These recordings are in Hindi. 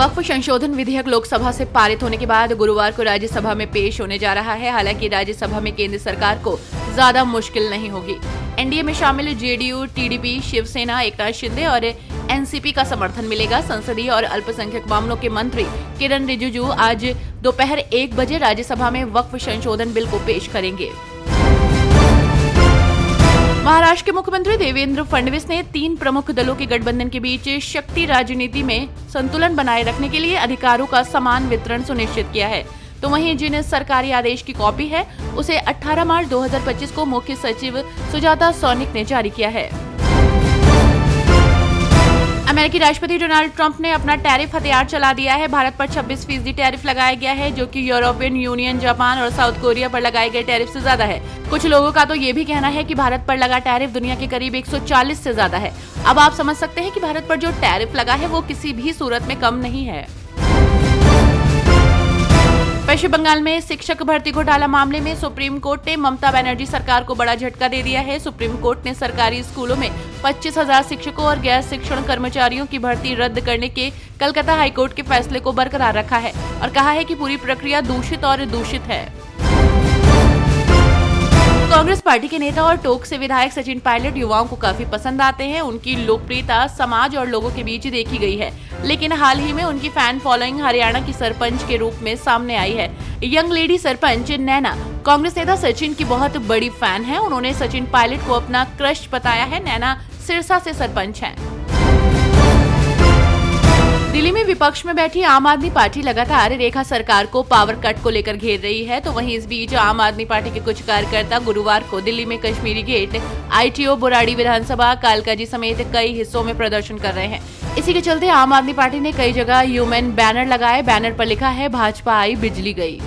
वक्फ संशोधन विधेयक लोकसभा से पारित होने के बाद गुरुवार को राज्यसभा में पेश होने जा रहा है। हालांकि राज्यसभा में केंद्र सरकार को ज्यादा मुश्किल नहीं होगी। एनडीए में शामिल जेडीयू, टीडीपी, शिवसेना, एकनाथ शिंदे और एनसीपी का समर्थन मिलेगा। संसदीय और अल्पसंख्यक मामलों के मंत्री किरण रिजिजू आज दोपहर 1 बजे राज्यसभा में वक्फ संशोधन बिल को पेश करेंगे। महाराष्ट्र के मुख्यमंत्री देवेंद्र फडणवीस ने 3 प्रमुख दलों के गठबंधन के बीच शक्ति राजनीति में संतुलन बनाए रखने के लिए अधिकारों का समान वितरण सुनिश्चित किया है। तो वहीं जिन सरकारी आदेश की कॉपी है उसे 18 मार्च 2025 को मुख्य सचिव सुजाता सौनिक ने जारी किया है। अमेरिकी राष्ट्रपति डोनाल्ड ट्रंप ने अपना टैरिफ हथियार चला दिया है। भारत पर 26% टैरिफ लगाया गया है, जो कि यूरोपियन यूनियन, जापान और साउथ कोरिया पर लगाए गए टैरिफ से ज्यादा है। कुछ लोगों का तो ये भी कहना है कि भारत पर लगा टैरिफ दुनिया के करीब 140 से ज्यादा है। अब आप समझ सकते हैं कि भारत पर जो टैरिफ लगा है वो किसी भी सूरत में कम नहीं है। पश्चिम बंगाल में शिक्षक भर्ती घोटाला मामले में सुप्रीम कोर्ट ने ममता बनर्जी सरकार को बड़ा झटका दे दिया है। सुप्रीम कोर्ट ने सरकारी स्कूलों में 25,000 शिक्षकों और गैर शिक्षण कर्मचारियों की भर्ती रद्द करने के कलकत्ता हाईकोर्ट के फैसले को बरकरार रखा है और कहा है कि पूरी प्रक्रिया दूषित है। कांग्रेस पार्टी के नेता और टोंक से विधायक सचिन पायलट युवाओं को काफी पसंद आते हैं। उनकी लोकप्रियता समाज और लोगों के बीच देखी गई है, लेकिन हाल ही में उनकी फैन फॉलोइंग हरियाणा की सरपंच के रूप में सामने आई है। यंग लेडी सरपंच नैना कांग्रेस नेता सचिन की बहुत बड़ी फैन है। उन्होंने सचिन पायलट को अपना क्रश बताया है। नैना सिरसा से सरपंच हैं। दिल्ली में विपक्ष में बैठी आम आदमी पार्टी लगातार रेखा सरकार को पावर कट को लेकर घेर रही है। तो वहीं इस बीच आम आदमी पार्टी के कुछ कार्यकर्ता गुरुवार को दिल्ली में कश्मीरी गेट, आईटीओ, बुराड़ी विधानसभा, कालकाजी समेत कई हिस्सों में प्रदर्शन कर रहे हैं। इसी के चलते आम आदमी पार्टी ने कई जगह ह्यूमन बैनर लगाए। बैनर पर लिखा है, भाजपा आई बिजली गई।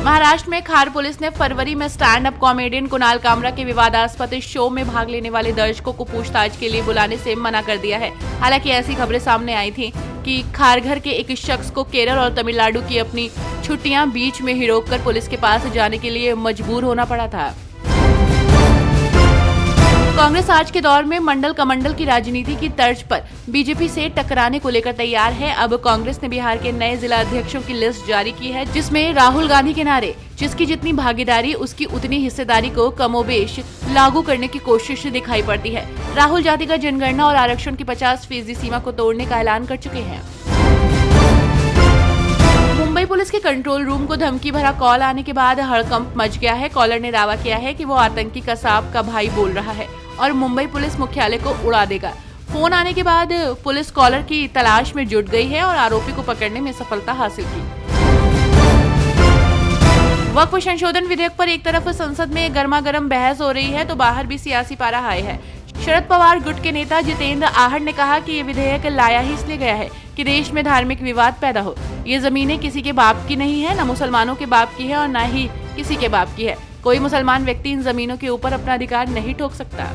महाराष्ट्र में खार पुलिस ने फरवरी में stand up comedian Kunal Kamra के विवादास्पद शो में भाग लेने वाले दर्शकों को पूछताछ के लिए बुलाने से मना कर दिया है। हालांकि ऐसी खबरें सामने आई थी कि खारघर के एक शख्स को केरल और तमिलनाडु की अपनी छुट्टियां बीच में ही रोककर पुलिस के पास जाने के लिए मजबूर होना पड़ा था। कांग्रेस आज के दौर में मंडल कमंडल की राजनीति की तर्ज पर बीजेपी से टकराने को लेकर तैयार है। अब कांग्रेस ने बिहार के नए जिला अध्यक्षों की लिस्ट जारी की है, जिसमें राहुल गांधी के नारे जिसकी जितनी भागीदारी उसकी उतनी हिस्सेदारी को कमोबेश लागू करने की कोशिश दिखाई पड़ती है। राहुल जातिगत जनगणना और आरक्षण की 50% सीमा को तोड़ने का ऐलान कर चुके हैं। मुंबई पुलिस के कंट्रोल रूम को धमकी भरा कॉल आने के बाद हड़कंप मच गया है। कॉलर ने दावा किया है कि वो आतंकी कसाब का भाई बोल रहा है और मुंबई पुलिस मुख्यालय को उड़ा देगा। फोन आने के बाद पुलिस कॉलर की तलाश में जुट गई है और आरोपी को पकड़ने में सफलता हासिल की। वक्फ संशोधन विधेयक पर एक तरफ संसद में गर्मागर्म बहस हो रही है तो बाहर भी सियासी पारा हाई है। शरद पवार गुट के नेता जितेंद्र आहड़ ने कहा कि ये विधेयक लाया ही इसलिए गया है कि देश में धार्मिक विवाद पैदा हो। ये जमीनें किसी के बाप की नहीं है, न मुसलमानों के बाप की है और न ही किसी के बाप की है। कोई मुसलमान व्यक्ति इन जमीनों के ऊपर अपना अधिकार नहीं ठोक सकता।